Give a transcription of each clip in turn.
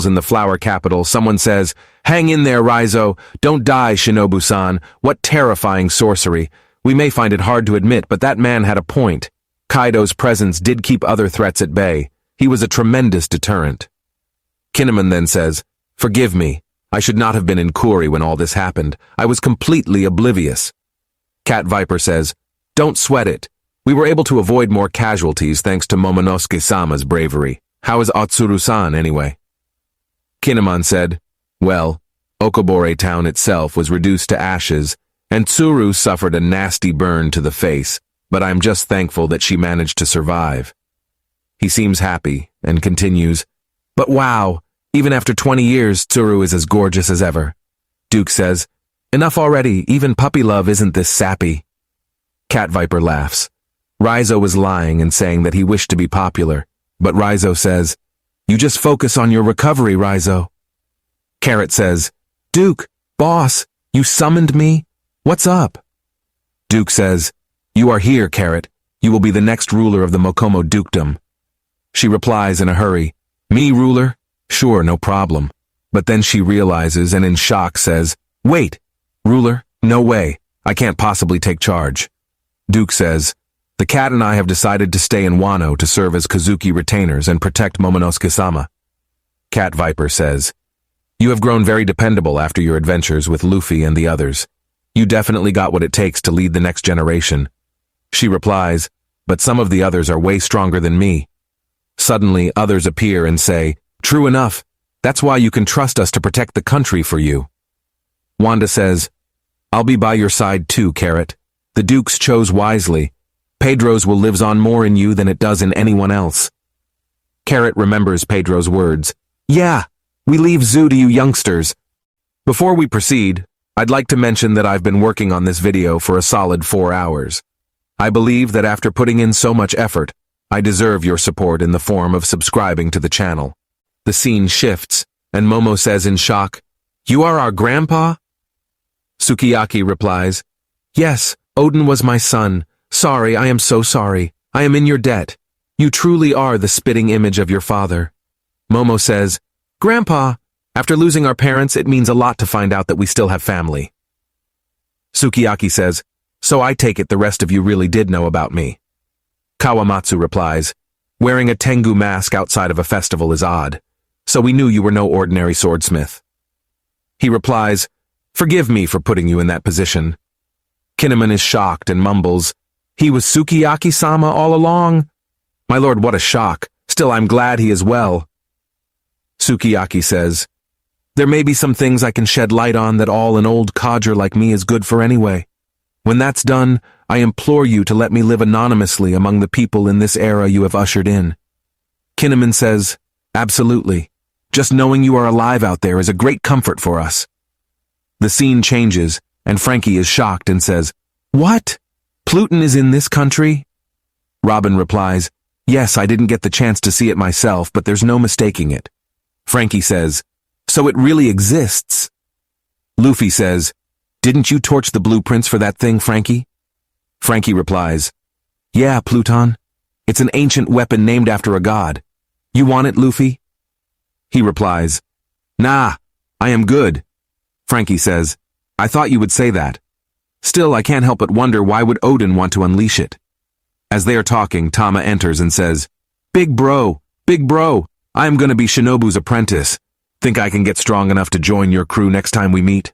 In the flower capital, someone says, "Hang in there, Raizo. Don't die, Shinobu-san. What terrifying sorcery. We may find it hard to admit, but that man had a point. Kaido's presence did keep other threats at bay. He was a tremendous deterrent." Kinemon then says, "Forgive me. I should not have been in Kuri when all this happened. I was completely oblivious." Cat Viper says, "Don't sweat it. We were able to avoid more casualties thanks to Momonosuke-sama's bravery. How is Otsuru-san anyway?" Kinemon said, "Well, Okobore town itself was reduced to ashes, and Tsuru suffered a nasty burn to the face, but I'm just thankful that she managed to survive." He seems happy and continues, "But wow, even after 20 years, Tsuru is as gorgeous as ever." Duke says, "Enough already, even puppy love isn't this sappy." Cat Viper laughs. Raizo was lying and saying that he wished to be popular, but Raizo says, "You just focus on your recovery, Raizo." Carrot says, "Duke, boss, you summoned me? What's up?" Duke says, "You are here, Carrot. You will be the next ruler of the Mokomo dukedom." She replies in a hurry, "Me, ruler? Sure, no problem." But then she realizes and in shock says, "Wait, ruler? No way. I can't possibly take charge." Duke says, "The cat and I have decided to stay in Wano to serve as Kazuki retainers and protect Momonosuke-sama." Cat Viper says, "You have grown very dependable after your adventures with Luffy and the others. You definitely got what it takes to lead the next generation." She replies, "But some of the others are way stronger than me." Suddenly, others appear and say, "True enough. That's why you can trust us to protect the country for you." Wanda says, "I'll be by your side too, Carrot. The Dukes chose wisely. Pedro's will lives on more in you than it does in anyone else." Carrot remembers Pedro's words. "Yeah, we leave zoo to you youngsters." Before we proceed, I'd like to mention that I've been working on this video for a solid 4 hours. I believe that after putting in so much effort, I deserve your support in the form of subscribing to the channel. The scene shifts, and Momo says in shock, "You are our grandpa?" Sukiyaki replies, "Yes, Odin was my son. Sorry, I am so sorry. I am in your debt. You truly are the spitting image of your father." Momo says, "Grandpa, after losing our parents, it means a lot to find out that we still have family." Sukiyaki says, "So I take it the rest of you really did know about me." Kawamatsu replies, "Wearing a Tengu mask outside of a festival is odd, so we knew you were no ordinary swordsmith." He replies, "Forgive me for putting you in that position." Kinemon is shocked and mumbles, "He was Sukiyaki-sama all along?" "My lord, what a shock. Still, I'm glad he is well." Sukiyaki says, "There may be some things I can shed light on that all an old codger like me is good for anyway. When that's done, I implore you to let me live anonymously among the people in this era you have ushered in." Kinemon says, "Absolutely. Just knowing you are alive out there is a great comfort for us." The scene changes, and Frankie is shocked and says, "What? Pluton is in this country?" Robin replies, "Yes, I didn't get the chance to see it myself, but there's no mistaking it." Frankie says, "So it really exists?" Luffy says, "Didn't you torch the blueprints for that thing, Frankie?" Frankie replies, "Yeah, Pluton. It's an ancient weapon named after a god. You want it, Luffy?" He replies, "Nah, I am good." Frankie says, "I thought you would say that. Still, I can't help but wonder why would Odin want to unleash it." As they are talking, Tama enters and says, Big bro, I am gonna be Shinobu's apprentice. Think I can get strong enough to join your crew next time we meet?"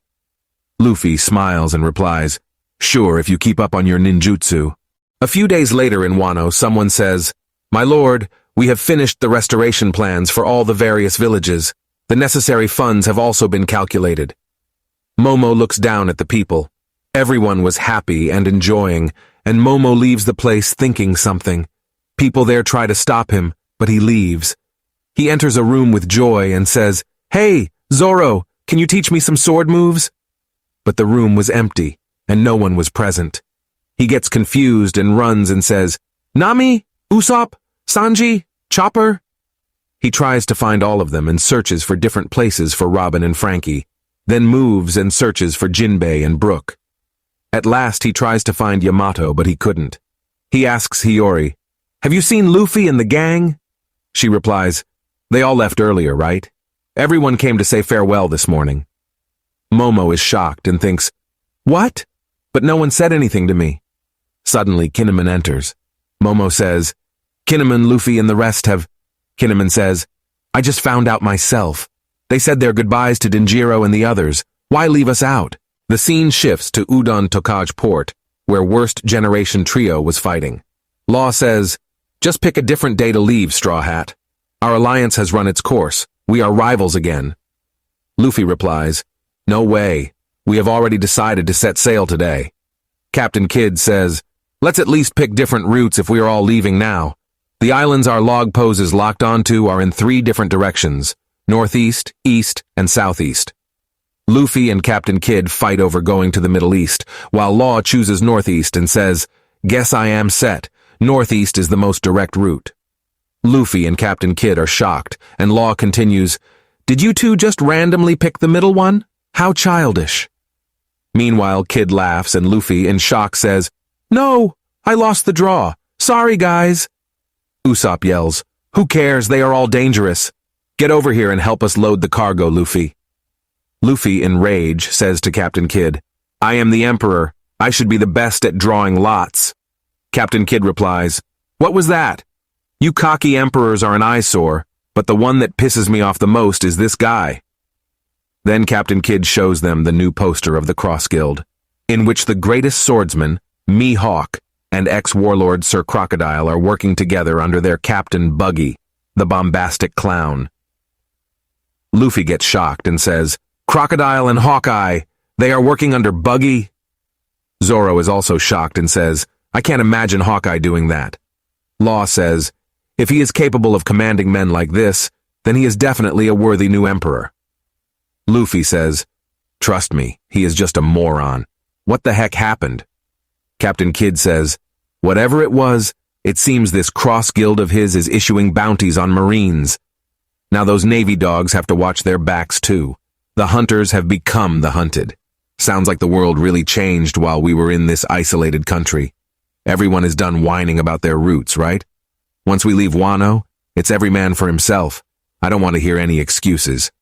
Luffy smiles and replies, "Sure, if you keep up on your ninjutsu." A few days later in Wano, someone says, "My lord, we have finished the restoration plans for all the various villages. The necessary funds have also been calculated." Momo looks down at the people. Everyone was happy and enjoying, and Momo leaves the place thinking something. People there try to stop him, but he leaves. He enters a room with joy and says, "Hey, Zoro, can you teach me some sword moves?" But the room was empty, and no one was present. He gets confused and runs and says, "Nami? Usopp? Sanji? Chopper?" He tries to find all of them and searches for different places for Robin and Frankie, then moves and searches for Jinbei and Brook. At last he tries to find Yamato, but he couldn't. He asks Hiyori, "Have you seen Luffy and the gang?" She replies, "They all left earlier, right?" Everyone came to say farewell this morning. Momo is shocked and thinks, "What? But no one said anything to me." Suddenly, Kinemon enters. Momo says, "Kinemon, Luffy, and the rest have—" Kinemon says, "I just found out myself. They said their goodbyes to Denjiro and the others. Why leave us out?" The scene shifts to Udon Tokaj Port, where Worst Generation Trio was fighting. Law says, "Just pick a different day to leave, Straw Hat. Our alliance has run its course. We are rivals again." Luffy replies, "No way. We have already decided to set sail today." Captain Kid says, "Let's at least pick different routes if we are all leaving now. The islands our log poses locked onto are in 3 different directions, northeast, east, and southeast." Luffy and Captain Kid fight over going to the Middle East, while Law chooses northeast and says, "Guess I am set. Northeast is the most direct route." Luffy and Captain Kid are shocked, and Law continues, "Did you two just randomly pick the middle one? How childish." Meanwhile, Kid laughs and Luffy, in shock, says, "No, I lost the draw. Sorry, guys." Usopp yells, "Who cares? They are all dangerous. Get over here and help us load the cargo, Luffy." Luffy, in rage, says to Captain Kid, "I am the Emperor. I should be the best at drawing lots." Captain Kid replies, "What was that? You cocky emperors are an eyesore, but the one that pisses me off the most is this guy." Then Captain Kid shows them the new poster of the Cross Guild, in which the greatest swordsman, Mihawk, and ex-warlord Sir Crocodile are working together under their captain Buggy, the bombastic clown. Luffy gets shocked and says, "Crocodile and Hawkeye, they are working under Buggy?" Zoro is also shocked and says, "I can't imagine Hawkeye doing that." Law says, "If he is capable of commanding men like this, then he is definitely a worthy new emperor." Luffy says, "Trust me, he is just a moron. What the heck happened?" Captain Kid says, "Whatever it was, it seems this Cross Guild of his is issuing bounties on Marines. Now those Navy dogs have to watch their backs too. The hunters have become the hunted. Sounds like the world really changed while we were in this isolated country. Everyone is done whining about their roots, right? Once we leave Wano, it's every man for himself. I don't want to hear any excuses."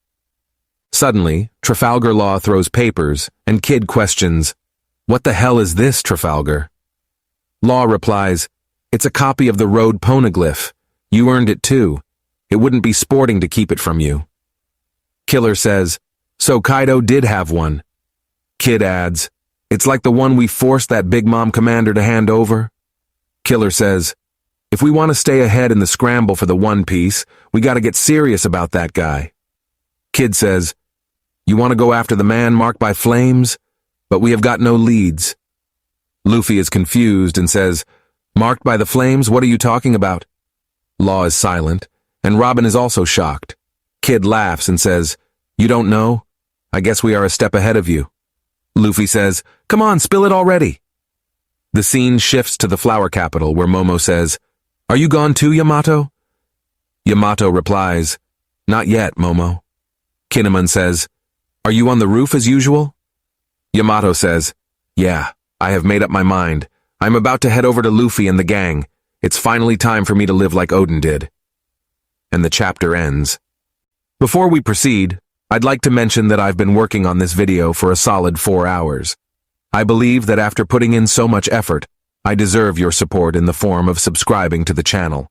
Suddenly, Trafalgar Law throws papers, and Kid questions, "What the hell is this, Trafalgar?" Law replies, "It's a copy of the road poneglyph. You earned it too. It wouldn't be sporting to keep it from you." Killer says, "So Kaido did have one." Kid adds, "It's like the one we forced that Big Mom commander to hand over." Killer says, "If we want to stay ahead in the scramble for the One Piece, we gotta get serious about that guy." Kid says, "You want to go after the man marked by flames? But we have got no leads." Luffy is confused and says, "Marked by the flames? What are you talking about?" Law is silent, and Robin is also shocked. Kid laughs and says, "You don't know? I guess we are a step ahead of you." Luffy says, "Come on, spill it already." The scene shifts to the flower capital where Momo says, "Are you gone too, Yamato?" Yamato replies, "Not yet, Momo." Kinemon says, "Are you on the roof as usual?" Yamato says, "Yeah, I have made up my mind. I'm about to head over to Luffy and the gang. It's finally time for me to live like Odin did." And the chapter ends. Before we proceed, I'd like to mention that I've been working on this video for a solid 4 hours. I believe that after putting in so much effort, I deserve your support in the form of subscribing to the channel.